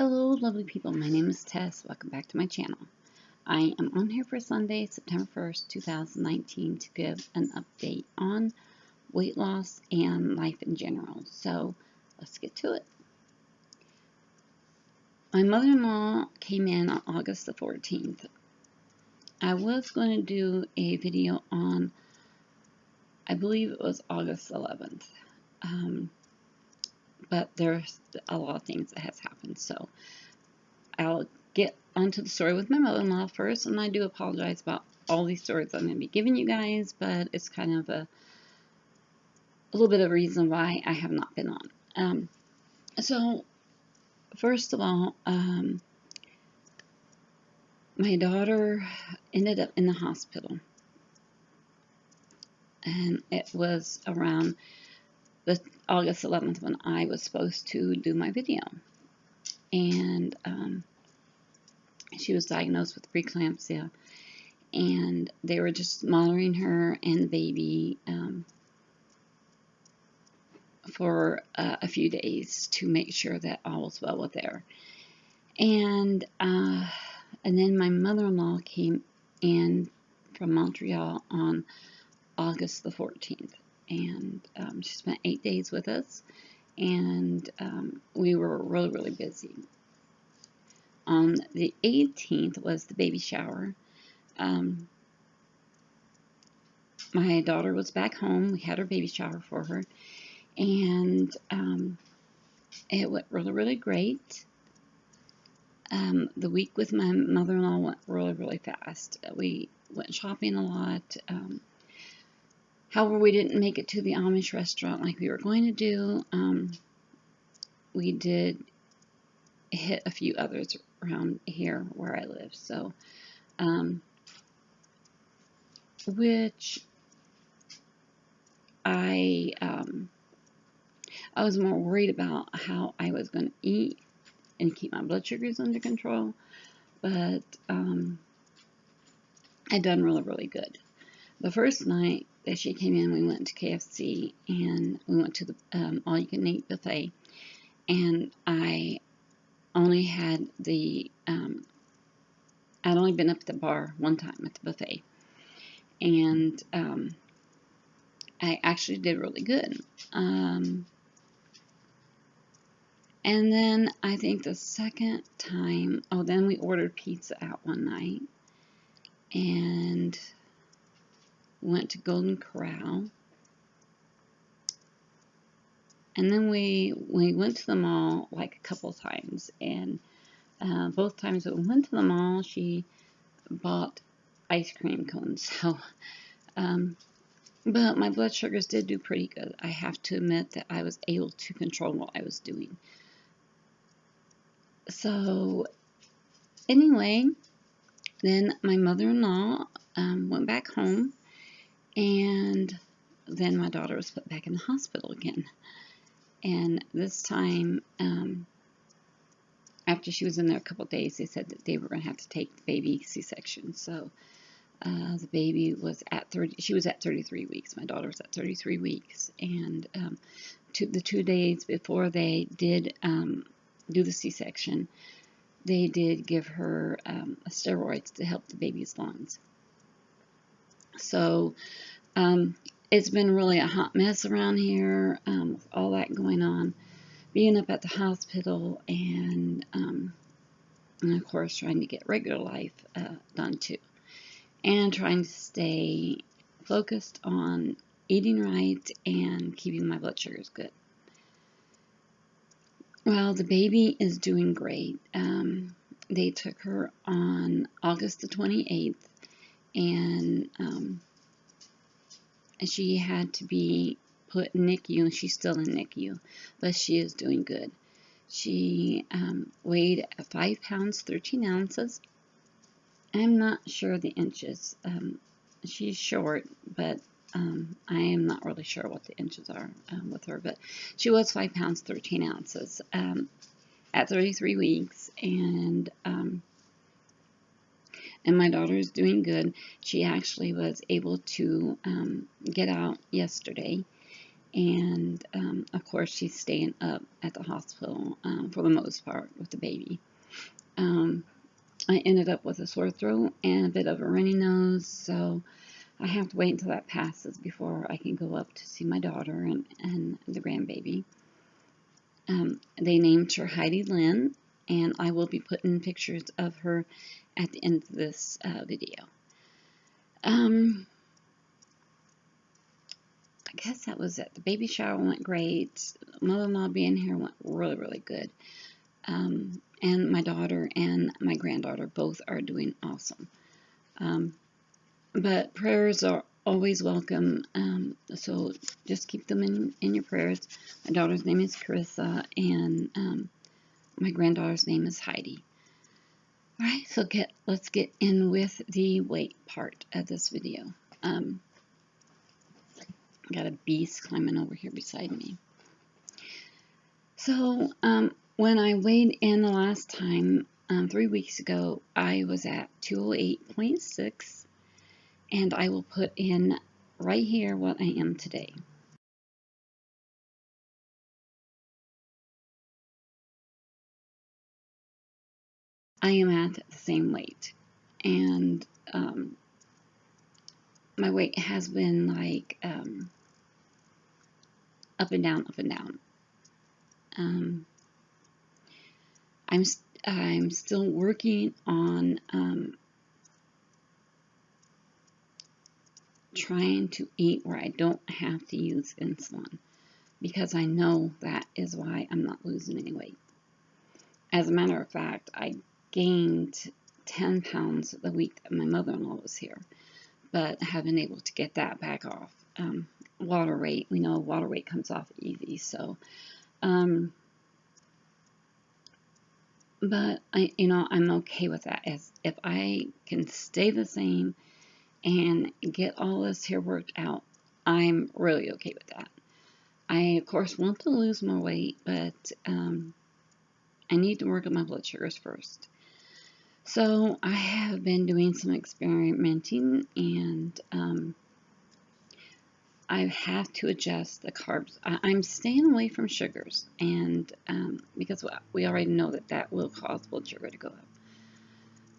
Hello, lovely people. My name is Tess. Welcome back to my channel. I am on here for Sunday, September 1st, 2019 to give an update on weight loss and life in general. So let's get to it. My mother-in-law came in on August the 14th. I was going to do a video on, I believe it was August 11th. But there's a lot of things that has happened. So I'll get onto the story with my mother-in-law first, and I do apologize about all these stories I'm going to be giving you guys, but it's kind of a little bit of a reason why I have not been on. So first of all, my daughter ended up in the hospital, and it was around the August 11th when I was supposed to do my video, and she was diagnosed with preeclampsia, and they were just monitoring her and the baby for a few days to make sure that all was well with her. And then my mother-in-law came in from Montreal on August the 14th, and she spent 8 days with us, and we were really busy. On the 18th was the baby shower. My daughter was back home. We had her baby shower for her, and it went really great. The week with my mother-in-law went really fast. We went shopping a lot. However, we didn't make it to the Amish restaurant like we were going to do. We did hit a few others around here where I live. So, which I was more worried about how I was going to eat and keep my blood sugars under control, but I'd done really good. The first night that she came in, we went to KFC, and we went to the all-you-can-eat buffet, and I only had the, I'd only been up at the bar one time at the buffet, and I actually did really good. And then I think the second time, then we ordered pizza out one night and went to Golden Corral. And then we went to the mall like a couple times, and both times that we went to the mall, she bought ice cream cones. So, but my blood sugars did do pretty good. I have to admit that I was able to control what I was doing. So anyway, then my mother-in-law went back home, and then my daughter was put back in the hospital again. And this time, after she was in there a couple of days, they said that they were going to have to take the baby C-section. So the baby was at 33 weeks. My daughter was at 33 weeks. And the 2 days before they did do the C-section, they did give her steroids to help the baby's lungs. So it's been really a hot mess around here with all that going on, being up at the hospital, and of course trying to get regular life done too, and trying to stay focused on eating right and keeping my blood sugars good. Well, the baby is doing great. They took her on August the 28th, and she had to be put in NICU, and she's still in NICU, but she is doing good. She weighed 5 pounds 13 ounces. I'm not sure the inches. She's short, but I am not really sure what the inches are with her, but she was 5 pounds 13 ounces at 33 weeks, and my daughter is doing good. She actually was able to get out yesterday, And of course, she's staying up at the hospital for the most part with the baby. I ended up with a sore throat and a bit of a runny nose, so I have to wait until that passes before I can go up to see my daughter and the grandbaby. They named her Heidi Lynn, and I will be putting pictures of her at the end of this video. I guess that was it. The baby shower went great. Mother-in-law being here went really, really good. And my daughter and my granddaughter both are doing awesome. But prayers are always welcome, so just keep them in your prayers. My daughter's name is Carissa, and my granddaughter's name is Heidi. All right, so let's get in with the weight part of this video. Got a beast climbing over here beside me. So when I weighed in the last time, 3 weeks ago, I was at 208.6, and I will put in right here what I am today. I am at the same weight, and my weight has been like up and down, up and down. I'm still working on trying to eat where I don't have to use insulin, because I know that is why I'm not losing any weight. As a matter of fact, I gained 10 pounds the week that my mother-in-law was here, but have been able to get that back off. Water weight, we know water weight comes off easy, so but I'm okay with that. As if I can stay the same and get all this here worked out, I'm really okay with that. I of course want to lose more weight, but I need to work on my blood sugars first. So I have been doing some experimenting, and I have to adjust the carbs. I'm staying away from sugars, and because we already know that will cause blood sugar to go up.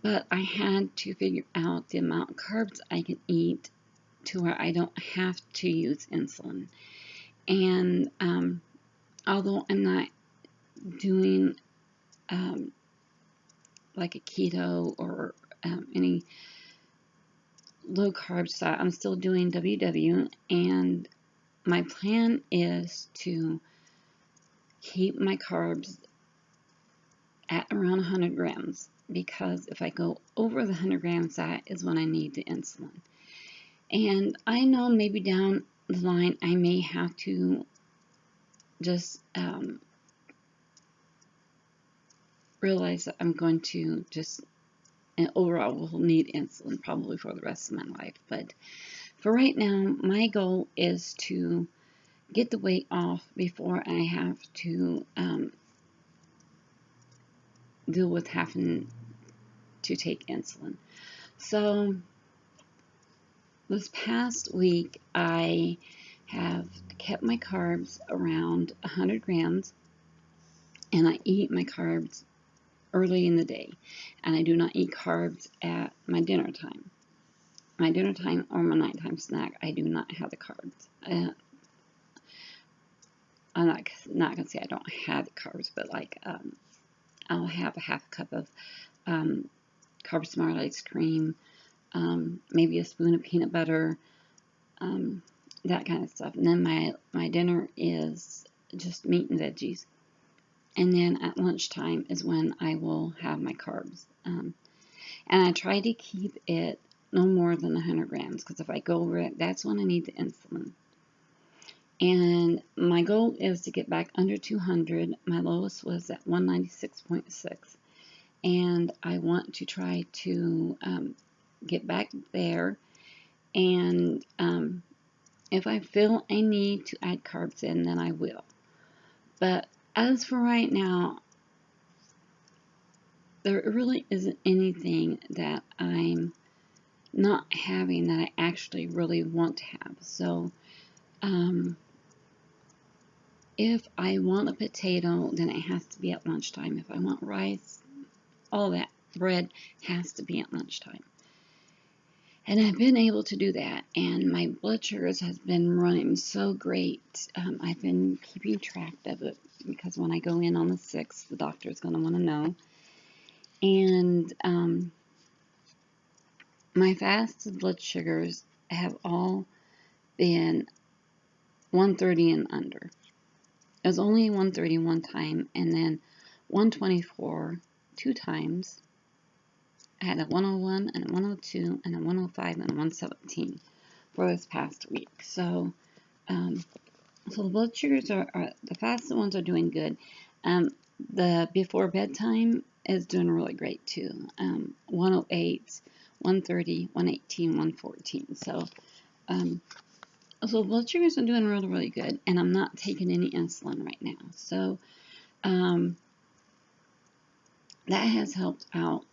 But I had to figure out the amount of carbs I can eat to where I don't have to use insulin. And although I'm not doing like a keto or any low carb diet, I'm still doing WW, and my plan is to keep my carbs at around 100 grams, because if I go over the 100 grams, that is when I need the insulin. And I know maybe down the line I may have to just realize that I'm going to just, and overall will need insulin probably for the rest of my life. But for right now, my goal is to get the weight off before I have to deal with having to take insulin. So this past week, I have kept my carbs around 100 grams, and I eat my carbs early in the day, and I do not eat carbs at my dinner time. My dinner time or my nighttime snack, I do not have the carbs. I'm not gonna say I don't have the carbs, but like I'll have a half a cup of carb smart ice cream, maybe a spoon of peanut butter, that kind of stuff. And then my dinner is just meat and veggies. And then at lunchtime is when I will have my carbs. And I try to keep it no more than 100 grams, because if I go over it, that's when I need the insulin. And my goal is to get back under 200. My lowest was at 196.6. And I want to try to get back there. And if I feel I need to add carbs in, then I will. But as for right now, there really isn't anything that I'm not having that I actually really want to have. So if I want a potato, then it has to be at lunchtime. If I want rice, all that bread has to be at lunchtime. And I've been able to do that, and my blood sugars has been running so great. I've been keeping track of it because when I go in on the 6th, the doctor is going to want to know. And my fasted blood sugars have all been 130 and under. It was only 130 one time, and then 124 two times. I had a 101 and a 102 and a 105 and a 117 for this past week. So, so the blood sugars are the fasted ones are doing good. The before bedtime is doing really great too. 108, 130, 118, 114. So, so blood sugars are doing really, really good, and I'm not taking any insulin right now. So, that has helped out,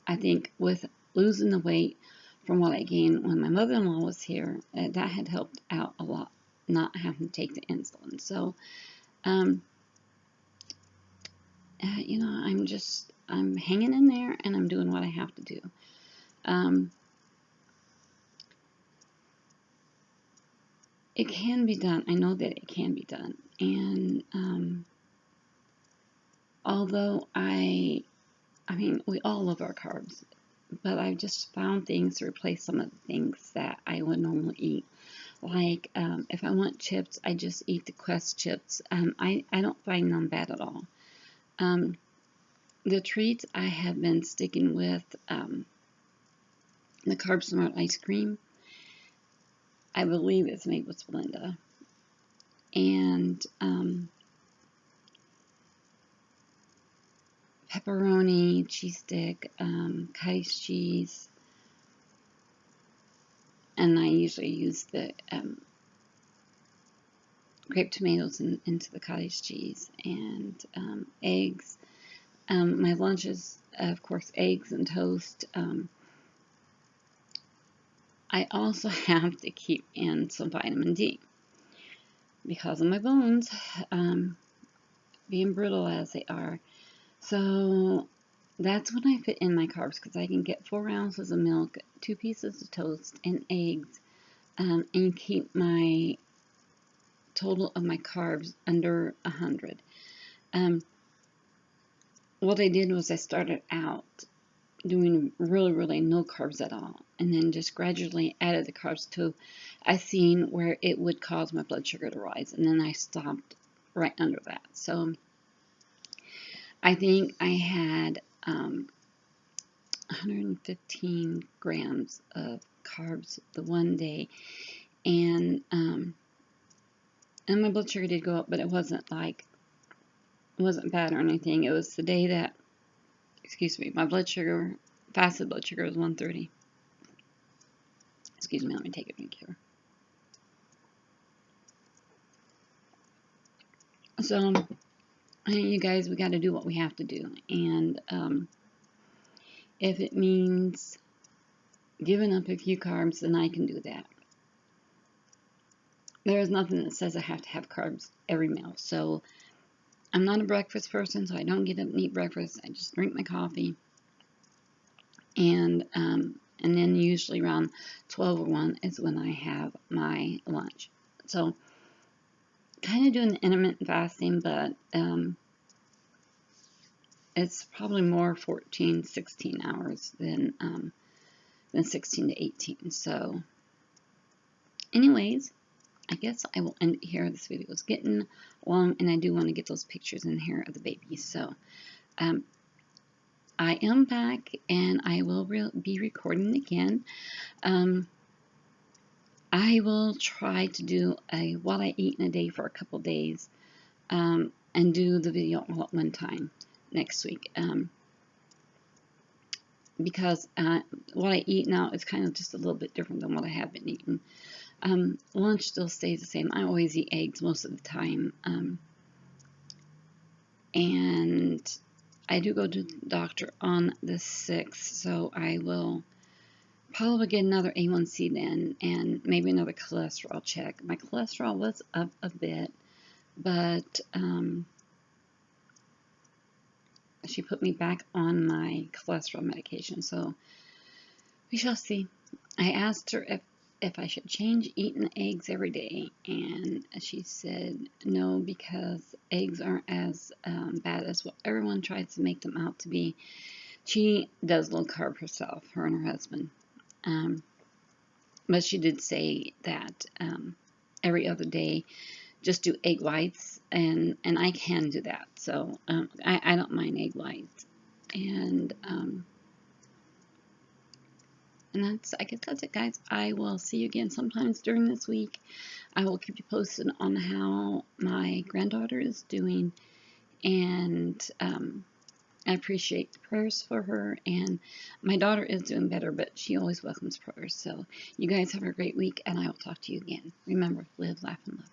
I think, with losing the weight from what I gained when my mother-in-law was here. That had helped out a lot, not having to take the insulin. So, you know, I'm hanging in there, and I'm doing what I have to do. It can be done. I know that it can be done. And although I mean, we all love our carbs, but I've just found things to replace some of the things that I would normally eat. Like, if I want chips, I just eat the Quest chips. I don't find them bad at all. The treats, I have been sticking with the Carb Smart ice cream. I believe it's made with Splenda. And pepperoni, cheese stick, cottage cheese, and I usually use the grape tomatoes into the cottage cheese, and eggs. My lunch is, of course, eggs and toast. I also have to keep in some vitamin D because of my bones being brittle as they are. So that's when I fit in my carbs, because I can get 4 ounces of milk, 2 pieces of toast, and eggs, and keep my total of my carbs under 100. What I did was I started out doing really no carbs at all, and then just gradually added the carbs till I seen where it would cause my blood sugar to rise, and then I stopped right under that. So I think I had 115 grams of carbs the one day, and my blood sugar did go up, but it wasn't bad or anything. It was the day that, excuse me, my fasted blood sugar was 130. Excuse me, let me take a drink here. So, you guys, we got to do what we have to do, and if it means giving up a few carbs, then I can do that. There is nothing that says I have to have carbs every meal. So I'm not a breakfast person, so I don't get up and eat breakfast. I just drink my coffee, and then usually around 12 or 1 is when I have my lunch. So kind of doing intermittent fasting, but it's probably more 14, 16 hours than 16 to 18. So anyways, I guess I will end it here. This video is getting long, and I do want to get those pictures in here of the babies. So I am back, and I will be recording again. I will try to do what I eat in a day for a couple days, and do the video all at one time next week. Because what I eat now is kind of just a little bit different than what I have been eating. Lunch still stays the same. I always eat eggs most of the time. And I do go to the doctor on the 6th, so I will probably get another A1C then, and maybe another cholesterol check. My cholesterol was up a bit. but she put me back on my cholesterol medication, so we shall see. I asked her if I should change eating eggs every day, and she said no, because eggs aren't as bad as what everyone tries to make them out to be. She does low carb herself, her and her husband, but she did say that every other day just do egg whites, and I can do that, so I don't mind egg whites. And that's, I guess that's it, guys. I will see you again sometimes during this week. I will keep you posted on how my granddaughter is doing, and I appreciate the prayers for her. And my daughter is doing better, but she always welcomes prayers. So you guys have a great week, and I will talk to you again. Remember, live, laugh, and love.